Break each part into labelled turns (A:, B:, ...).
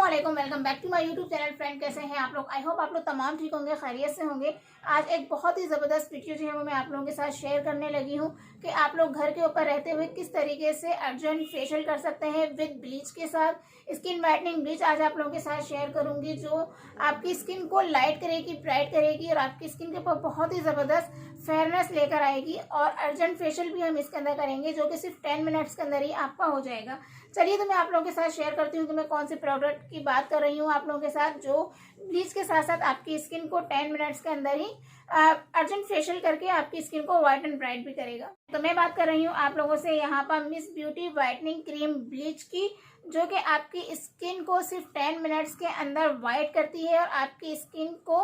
A: अस्सलामुअलैकुम, welcome back to my YouTube channel. Friend, कैसे हैं आप लोग? आई होप आप लोग तमाम ठीक होंगे, खैरियत से होंगे। आज एक बहुत ही ज़बरदस्त वीडियो जो है वो मैं आप लोगों के साथ शेयर करने लगी हूँ कि आप लोग घर के ऊपर रहते हुए किस तरीके से अर्जेंट फेशियल कर सकते हैं विद ब्लीच के साथ। स्किन वाइटनिंग ब्लीच आज आप लोगों के साथ शेयर करूँगी जो आपकी स्किन को लाइट करेगी, ब्राइट करेगी और आपकी स्किन के ऊपर बहुत ही ज़बरदस्त फेयरनेस लेकर आएगी। और अर्जेंट फेशियल भी हम इसके अंदर करेंगे जो कि सिर्फ 10 मिनट्स के अंदर ही आपका हो जाएगा। चलिए तो मैं आप लोगों के साथ शेयर करती हूँ कि मैं कौन से प्रोडक्ट की बात कर रही हूँ आप लोगों के साथ जो ब्लीच के साथ साथ आपकी स्किन को 10 मिनट्स के अंदर ही अर्जेंट फेशियल करके आपकी स्किन को व्हाइट एंड ब्राइट भी करेगा। तो मैं बात कर रही हूँ आप लोगों से यहाँ पर miss beauty whitening cream bleach की, जो कि आपकी स्किन को सिर्फ 10 मिनट्स के अंदर व्हाइट करती है और आपकी स्किन को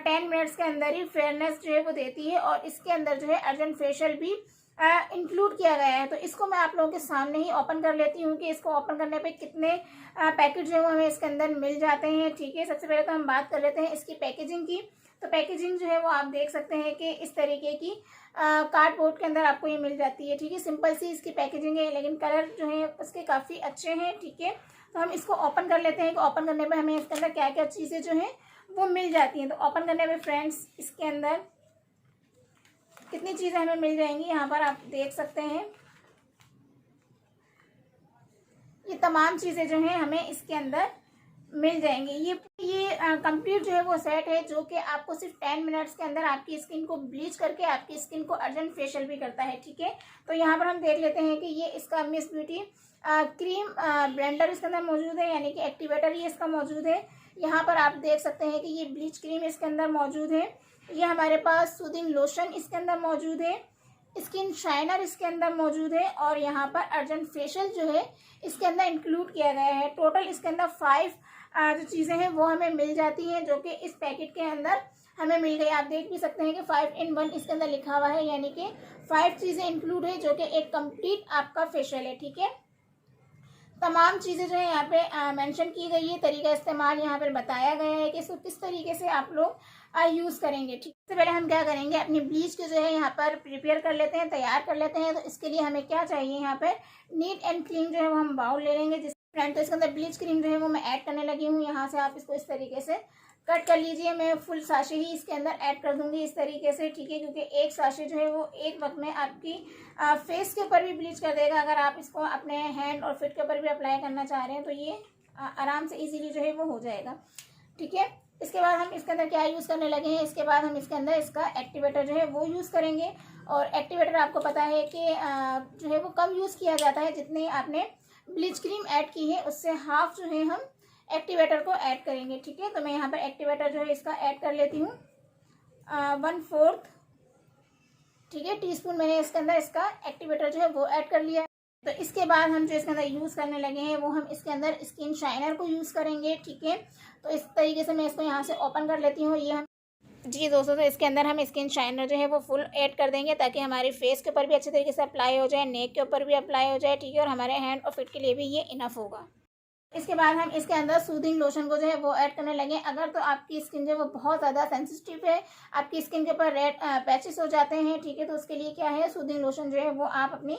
A: 10 मिनट्स के अंदर ही फेयरनेस जो है वो देती है। और इसके अंदर जो है अर्जेंट फेशियल भी इंक्लूड किया गया है। तो इसको मैं आप लोगों के सामने ही ओपन कर लेती हूँ कि इसको ओपन करने पे कितने पैकेट जो है वो हमें इसके अंदर मिल जाते हैं। ठीक है, सबसे पहले तो हम बात कर लेते हैं इसकी पैकेजिंग की। तो पैकेजिंग जो है वो आप देख सकते हैं कि इस तरीके की कार्डबोर्ड के अंदर आपको ये मिल जाती है। ठीक है, सिंपल सी इसकी पैकेजिंग है लेकिन कलर जो है उसके काफ़ी अच्छे हैं। ठीक है, तो हम इसको ओपन कर लेते हैं कि ओपन करने पर हमें इसके अंदर क्या क्या चीज़ें जो हैं वो मिल जाती हैं। तो ओपन करने पर फ्रेंड्स इसके अंदर कितनी चीज़ें हमें मिल जाएंगी यहाँ पर आप देख सकते हैं। ये तमाम चीज़ें जो हैं हमें इसके अंदर मिल जाएंगी। ये कंप्लीट जो है वो सेट है जो कि आपको सिर्फ 10 मिनट्स के अंदर आपकी स्किन को ब्लीच करके आपकी स्किन को अर्जेंट फेशियल भी करता है। ठीक है, तो यहाँ पर हम देख लेते हैं कि ये इसका मिस ब्यूटी क्रीम ब्लेंडर इसके अंदर मौजूद है, यानी कि एक्टिवेटर ये इसका मौजूद है। यहाँ पर आप देख सकते हैं कि ये ब्लीच क्रीम इसके अंदर मौजूद है। ये हमारे पास सूदिंग लोशन इसके अंदर मौजूद है, स्किन शाइनर इसके अंदर मौजूद है और यहाँ पर अर्जेंट फेशियल जो है इसके अंदर इंक्लूड किया गया है। टोटल इसके अंदर 5 जो चीज़ें हैं वो हमें मिल जाती हैं जो कि इस पैकेट के अंदर हमें मिल गई। आप देख भी सकते हैं कि 5 in 1 इसके अंदर लिखा हुआ है, यानी कि 5 चीज़ें इंक्लूड है जो कि एक कंप्लीट आपका फेशियल है। ठीक है, तमाम चीज़ें जो है यहाँ पे मेंशन की गई है, तरीका इस्तेमाल यहाँ पर बताया गया है कि इसको किस तरीके से आप लोग यूज़ करेंगे। ठीक, सबसे पहले हम क्या करेंगे, अपनी ब्लीच को जो है यहाँ पर प्रिपेयर कर लेते हैं, तैयार कर लेते हैं। तो इसके लिए हमें क्या चाहिए, यहाँ पर नीट एंड क्लीन जो है वो हम बाउल ले लेंगे। जिस फ्रेंड तो इसके अंदर ब्लीच क्रीम जो है वो मैं ऐड करने लगी हूँ। यहाँ से आप इसको इस तरीके से कट कर लीजिए। मैं फुल साशे ही इसके अंदर ऐड कर दूंगी इस तरीके से। ठीक है, क्योंकि एक साशे जो है वो एक वक्त में आपकी फेस के ऊपर भी ब्लीच कर देगा। अगर आप इसको अपने हैंड और फिट के ऊपर भी अप्लाई करना चाह रहे हैं तो ये आराम से इजीली जो है वो हो जाएगा। ठीक है, इसके बाद हम इसके अंदर क्या यूज़ करने लगे हैं, इसके बाद हम इसके अंदर इसका एक्टिवेटर जो है वो यूज़ करेंगे। और एक्टिवेटर आपको पता है कि जो है वो कम यूज़ किया जाता है, जितने आपने ब्लीच क्रीम ऐड की है उससे हाफ जो है हम एक्टिवेटर को ऐड करेंगे। ठीक है, तो मैं यहाँ पर एक्टिवेटर जो है इसका ऐड कर लेती हूँ 1/4। ठीक है, टीस्पून मैंने इसके अंदर इसका एक्टिवेटर जो है वो ऐड कर लिया है। तो इसके बाद हम जो इसके अंदर यूज़ करने लगे हैं वो हम इसके अंदर स्किन शाइनर को यूज़ करेंगे। ठीक है, तो इस तरीके से मैं इसको यहाँ से ओपन कर लेती हूँ। ये हम जी दोस्तों, तो इसके अंदर हम स्किन शाइनर जो है वो फुल ऐड कर देंगे ताकि हमारी फेस के ऊपर भी अच्छे तरीके से अप्लाई हो जाए, नेक के ऊपर भी अप्लाई हो जाए। ठीक है, और हमारे हैंड और फिट के लिए भी ये इनफ होगा। इसके बाद हम इसके अंदर सूदिंग लोशन को जो है वो ऐड करने लगे। अगर तो आपकी स्किन जो है वो बहुत ज़्यादा सेंसिटिव है, आपकी स्किन के ऊपर रेड पैचेस हो जाते हैं। ठीक है, तो उसके लिए क्या है, सूदिंग लोशन जो है वो आप अपनी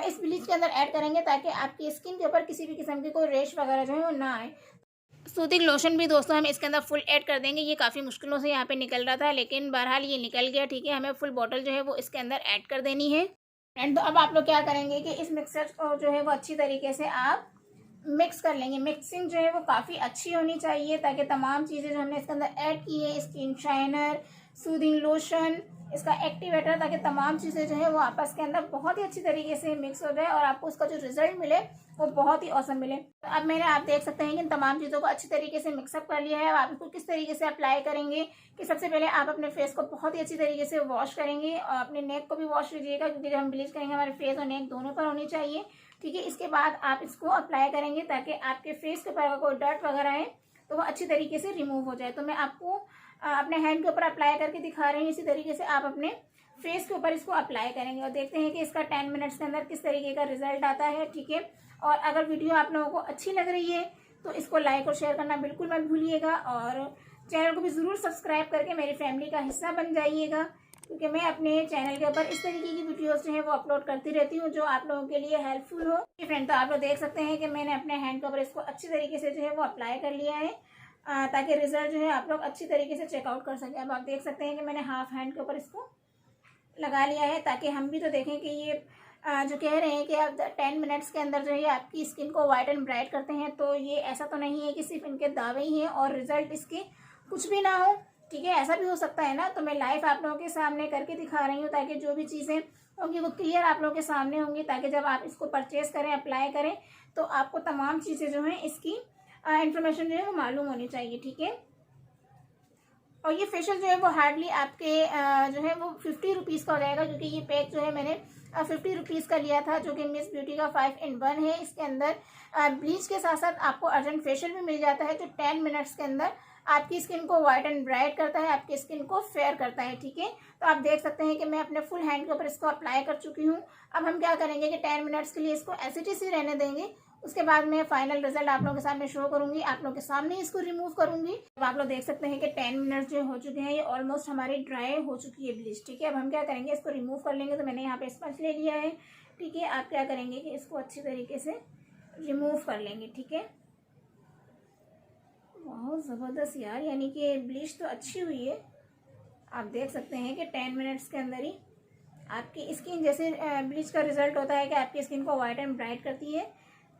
A: इस ब्लीच के अंदर ऐड करेंगे ताकि आपकी स्किन के ऊपर किसी भी किस्म की कोई रेश वगैरह जो है वो ना आए। सूदिंग लोशन भी दोस्तों हम इसके अंदर फुल ऐड कर देंगे। ये काफ़ी मुश्किलों से यहाँ पे निकल रहा था लेकिन बहरहाल ये निकल गया। ठीक है, हमें फुल बॉटल जो है वो इसके अंदर ऐड कर देनी है। एंड तो अब आप लोग क्या करेंगे कि इस मिक्सचर को जो है वो अच्छी तरीके से आप मिक्स कर लेंगे। मिक्सिंग जो है वो काफ़ी अच्छी होनी चाहिए ताकि तमाम चीज़ें जो हमने इसके अंदर ऐड की है, स्किन शाइनर, सूदिंग लोशन, इसका एक्टिवेटर, ताकि तमाम चीज़ें जो है वो आपस के अंदर बहुत ही अच्छी तरीके से मिक्स हो जाए और आपको उसका जो रिजल्ट मिले वो बहुत ही औसम मिले। तो अब आप देख सकते हैं कि इन तमाम चीज़ों को अच्छी तरीके से मिक्सअप कर लिया है। अब आप इसको किस तरीके से अप्लाई करेंगे कि सबसे पहले आप अपने फेस को बहुत ही अच्छी तरीके से वॉश करेंगे और अपने नेक को भी वॉश कीजिएगा, क्योंकि जब हम ब्लीच करेंगे हमारे फेस और नेक दोनों पर होनी चाहिए। ठीक है, इसके बाद आप इसको अप्लाई करेंगे ताकि आपके फेस के ऊपर अगर कोई डर्ट वगैरह है तो वो अच्छी तरीके से रिमूव हो जाए। तो मैं आपको अपने हैंड के ऊपर अप्लाई करके दिखा रही हूँ। इसी तरीके से आप अपने फेस के ऊपर इसको अप्लाई करेंगे और देखते हैं कि इसका 10 मिनट्स के अंदर किस तरीके का रिजल्ट आता है। ठीक है, और अगर वीडियो आप लोगों को अच्छी लग रही है तो इसको लाइक और शेयर करना बिल्कुल मत भूलिएगा और चैनल को भी ज़रूर सब्सक्राइब करके मेरी फैमिली का हिस्सा बन जाइएगा। क्योंकि मैं अपने चैनल के ऊपर इस तरीके की वीडियोस जो है वो अपलोड करती रहती हूँ जो आप लोगों के लिए हेल्पफुल हो। फ्रेंड, तो आप लोग देख सकते हैं कि मैंने अपने हैंड के ऊपर इसको अच्छी तरीके से जो है वो अप्लाई कर लिया है, ताकि रिजल्ट जो है आप लोग अच्छी तरीके से चेकआउट कर सकें। अब आप देख सकते हैं कि मैंने हाफ हैंड के ऊपर इसको लगा लिया है, ताकि हम भी तो देखें कि ये जो कह रहे हैं कि आप 10 मिनट्स के अंदर जो है आपकी स्किन को वाइट एंड ब्राइट करते हैं, तो ये ऐसा तो नहीं है कि सिर्फ इनके दावे ही हैं और रिजल्ट इसके कुछ भी ना हो। ठीक है, ऐसा भी हो सकता है ना। तो मैं लाइव आप लोगों के सामने करके दिखा रही हूँ, ताकि जो भी चीज़ें होंगी वो क्लियर आप लोगों के सामने होंगी, ताकि जब आप इसको परचेज करें, अप्लाई करें, तो आपको तमाम चीज़ें जो हैं इसकी इंफॉर्मेशन जो है वो मालूम होनी चाहिए। ठीक है, और ये फेशियल जो है वो हार्डली आपके जो है वो 50 रुपीज़ का हो जाएगा, क्योंकि ये पैक जो है मैंने 50 रुपीज़ का लिया था, जो कि मिस ब्यूटी का 5-in-1 है। इसके अंदर ब्लीच के साथ साथ आपको अर्जेंट फेशियल भी मिल जाता है, जो 10 मिनट्स के अंदर आपकी स्किन को वाइट एंड ब्राइट करता है, आपकी स्किन को फेयर करता है। ठीक है, तो आप देख सकते हैं कि मैं अपने फुल हैंड के ऊपर इसको अप्लाई कर चुकी हूँ। अब हम क्या करेंगे कि 10 मिनट्स के लिए इसको एज इट इज ही रहने देंगे। उसके बाद मैं फाइनल रिजल्ट आप लोगों के सामने शो करूंगी, आप लोगों के सामने इसको रिमूव करूंगी। अब आप लोग देख सकते हैं कि 10 मिनट्स जो हो चुके हैं, ये ऑलमोस्ट हमारी ड्राई हो चुकी है ब्लीच। ठीक है, अब हम क्या करेंगे, इसको रिमूव कर लेंगे। तो मैंने यहाँ पे स्पंज ले लिया है। ठीक है, आप क्या करेंगे कि इसको अच्छी तरीके से रिमूव कर लेंगे। ठीक है, बहुत ज़बरदस्त यार, यानी कि ब्लीच तो अच्छी हुई है। आप देख सकते हैं कि 10 मिनट्स के अंदर ही आपकी स्किन, जैसे ब्लीच का रिजल्ट होता है कि आपकी स्किन को वाइट एंड ब्राइट करती है,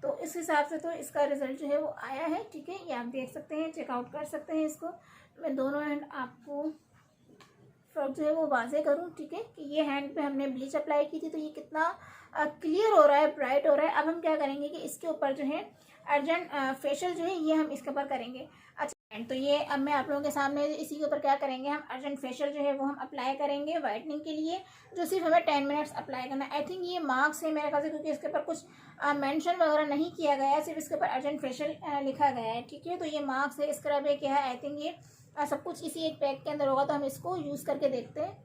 A: तो इस हिसाब से तो इसका रिजल्ट जो है वो आया है। ठीक है, ये आप देख सकते हैं, चेकआउट कर सकते हैं इसको। मैं दोनों हैंड आपको फ्रॉक जो है वो वाजे करूँ। ठीक है, कि ये हैंड पे हमने ब्लीच अप्लाई की थी, तो ये कितना क्लियर हो रहा है, ब्राइट हो रहा है। अब हम क्या करेंगे कि इसके ऊपर जो है अर्जेंट फेशियल जो है ये हम इसके ऊपर करेंगे। अच्छा, तो ये अब मैं आप लोगों के सामने इसी के ऊपर क्या करेंगे, हम अर्जेंट फेशियल जो है वो हम अप्लाई करेंगे वाइटनिंग के लिए, जो सिर्फ हमें 10 मिनट्स अप्लाई करना है। आई थिंक ये मार्क्स है मेरे ख्याल से, क्योंकि इसके ऊपर कुछ मेंशन वगैरह नहीं किया गया है, सिर्फ इसके ऊपर अर्जेंट फेशियल लिखा गया है। ठीक है, तो ये मार्क्स है, स्क्रब है, क्या है, आई थिंक ये सब कुछ इसी एक पैक के अंदर होगा। तो हम इसको यूज़ करके देखते हैं।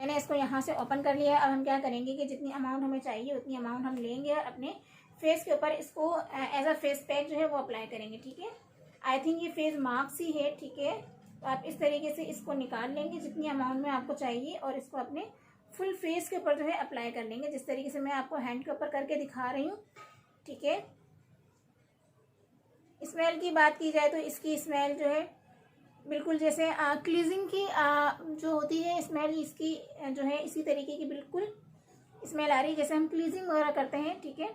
A: मैंने इसको यहाँ से ओपन कर लिया है। अब हम क्या करेंगे कि जितनी अमाउंट हमें चाहिए उतनी अमाउंट हम लेंगे और अपने फेस के ऊपर इसको एज अ फेस पैक जो है वो अप्लाई करेंगे। ठीक है, आई थिंक ये फेस मार्क्स ही है। ठीक है, तो आप इस तरीके से इसको निकाल लेंगे जितनी अमाउंट में आपको चाहिए, और इसको अपने फुल फेस के ऊपर जो है अप्लाई कर लेंगे, जिस तरीके से मैं आपको हैंड के ऊपर करके दिखा रही हूँ। ठीक है, स्मेल की बात की जाए तो इसकी स्मेल जो है बिल्कुल जैसे क्लीजिंग की जो होती है स्मेल, इसकी जो है इसी तरीके की बिल्कुल स्मेल आ रही है, जैसे हम क्लीजिंग वगैरह करते हैं। ठीक है,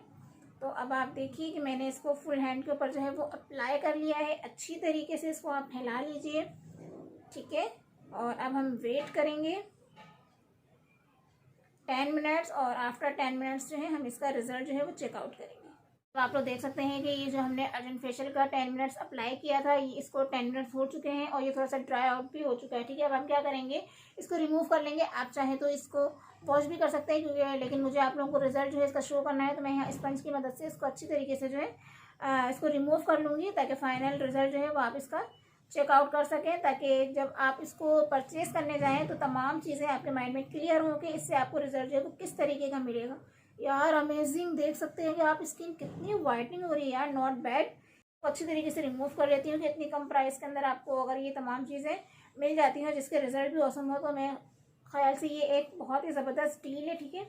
A: तो अब आप देखिए कि मैंने इसको फुल हैंड के ऊपर जो है वो अप्लाई कर लिया है। अच्छी तरीके से इसको आप फैला लीजिए। ठीक है, और अब हम वेट करेंगे 10 मिनट्स, और आफ्टर 10 मिनट्स जो है हम इसका रिजल्ट जो है वो चेकआउट करेंगे। तो आप लोग देख सकते हैं कि ये जो हमने अर्जेंट फेशियल का 10 मिनट्स अप्लाई किया था, ये इसको 10 मिनट्स हो चुके हैं और ये थोड़ा सा ड्राई आउट भी हो चुका है। ठीक है, अब हम क्या करेंगे, इसको रिमूव कर लेंगे। आप चाहे तो इसको वॉश भी कर सकते हैं, क्योंकि लेकिन मुझे आप लोगों को रिजल्ट जो है इसका शो करना है, तो मैं यहाँ स्पंज की मदद से इसको अच्छी तरीके से जो है इसको रिमूव कर लूँगी, ताकि फाइनल रिजल्ट जो है वो आप इसका चेकआउट कर सकें, ताकि जब आप इसको परचेज करने जाएँ तो तमाम चीज़ें आपके माइंड में क्लियर हो कि इससे आपको रिजल्ट जो है वो किस तरीके का मिलेगा। यार अमेजिंग, देख सकते हैं कि आप स्किन कितनी वाइटनिंग हो रही है यार, नॉट बैड। तो अच्छी तरीके से रिमूव कर लेती हूँ कि इतनी कम प्राइस के अंदर आपको अगर ये तमाम चीज़ें मिल जाती हैं जिसके रिजल्ट भी औसम हो, तो मैं ख्याल से ये एक बहुत ही ज़बरदस्त डील है। ठीक है,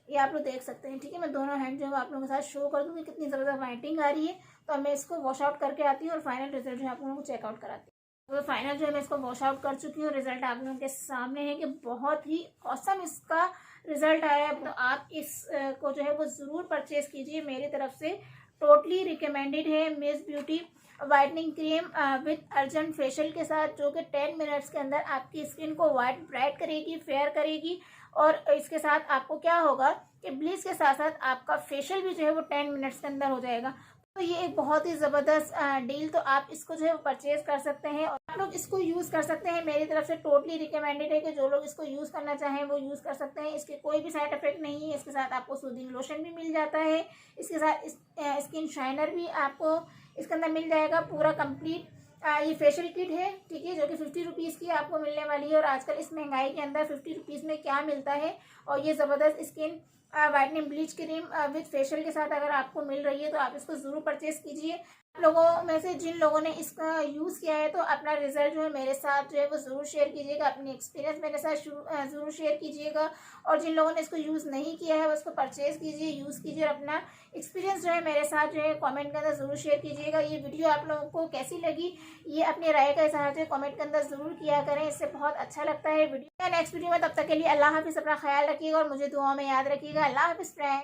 A: ये आप लोग देख सकते हैं। ठीक है, मैं दोनों हैंड जो है आप लोगों के साथ शो कर दूँगी कितनी ज़बरदस्त वाइटनिंग आ रही है। तो मैं इसको वॉश आउट करके आती हूँ और फाइनल रिजल्ट जो है आप लोगों को चेकआउट कराती हूँ। तो फाइनल जो है मैं इसको वॉश आउट कर चुकी हूँ। रिजल्ट आप लोगों के सामने है कि बहुत ही औसम इसका रिजल्ट आया है। तो आप इस को जो है वो ज़रूर परचेज कीजिए, मेरी तरफ से टोटली रिकमेंडेड है। Miss beauty whitening cream with urgent facial के साथ, जो कि 10 मिनट्स के अंदर आपकी स्किन को वाइट ब्राइट करेगी, फेयर करेगी। और इसके साथ आपको क्या होगा कि ब्लीच के साथ साथ आपका फेशियल भी जो है वो 10 मिनट्स के अंदर हो जाएगा। तो ये एक बहुत ही ज़बरदस्त डील, तो आप इसको जो है वो परचेज कर सकते हैं और आप लोग इसको यूज़ कर सकते हैं। मेरी तरफ से टोटली रिकमेंडेड है कि जो लोग इसको यूज़ करना चाहें वो यूज़ कर सकते हैं। इसके कोई भी साइड इफेक्ट नहीं है। इसके साथ आपको सूदिंग लोशन भी मिल जाता है, इसके साथ स्किन शाइनर भी आपको इसके अंदर मिल जाएगा। पूरा कंप्लीट ये फेशियल किट है। ठीक है, जो कि 50 रुपीज़ की आपको मिलने वाली है। और आजकल इस महंगाई के अंदर 50 रुपीज़ में क्या मिलता है, और ये ज़बरदस्त skin whitening bleach cream with facial के साथ अगर आपको मिल रही है तो आप इसको ज़रूर परचेज़ कीजिए। आप लोगों में से जिन लोगों ने इसका यूज़ किया है तो अपना रिजल्ट जो है मेरे साथ जो है वो ज़रूर शेयर कीजिएगा, अपनी एक्सपीरियंस मेरे साथ ज़रूर शेयर कीजिएगा। और जिन लोगों ने इसको यूज़ नहीं किया है वो इसको परचेज़ कीजिए, यूज़ कीजिए और अपना एक्सपीरियंस जो है मेरे साथ जो है कमेंट के अंदर ज़रूर शेयर कीजिएगा। ये वीडियो आप लोगों को कैसी लगी ये अपनी राय का इज़हार जो है कमेंट के अंदर ज़रूर किया करें, इससे बहुत अच्छा लगता है वीडियो। नेक्स्ट वीडियो में, तब तक के लिए अल्लाह हाफिज़, अपना ख्याल रखिएगा और मुझे दुआ में याद रखिएगा। अल्लाह हाफिज़ फ्रेंड।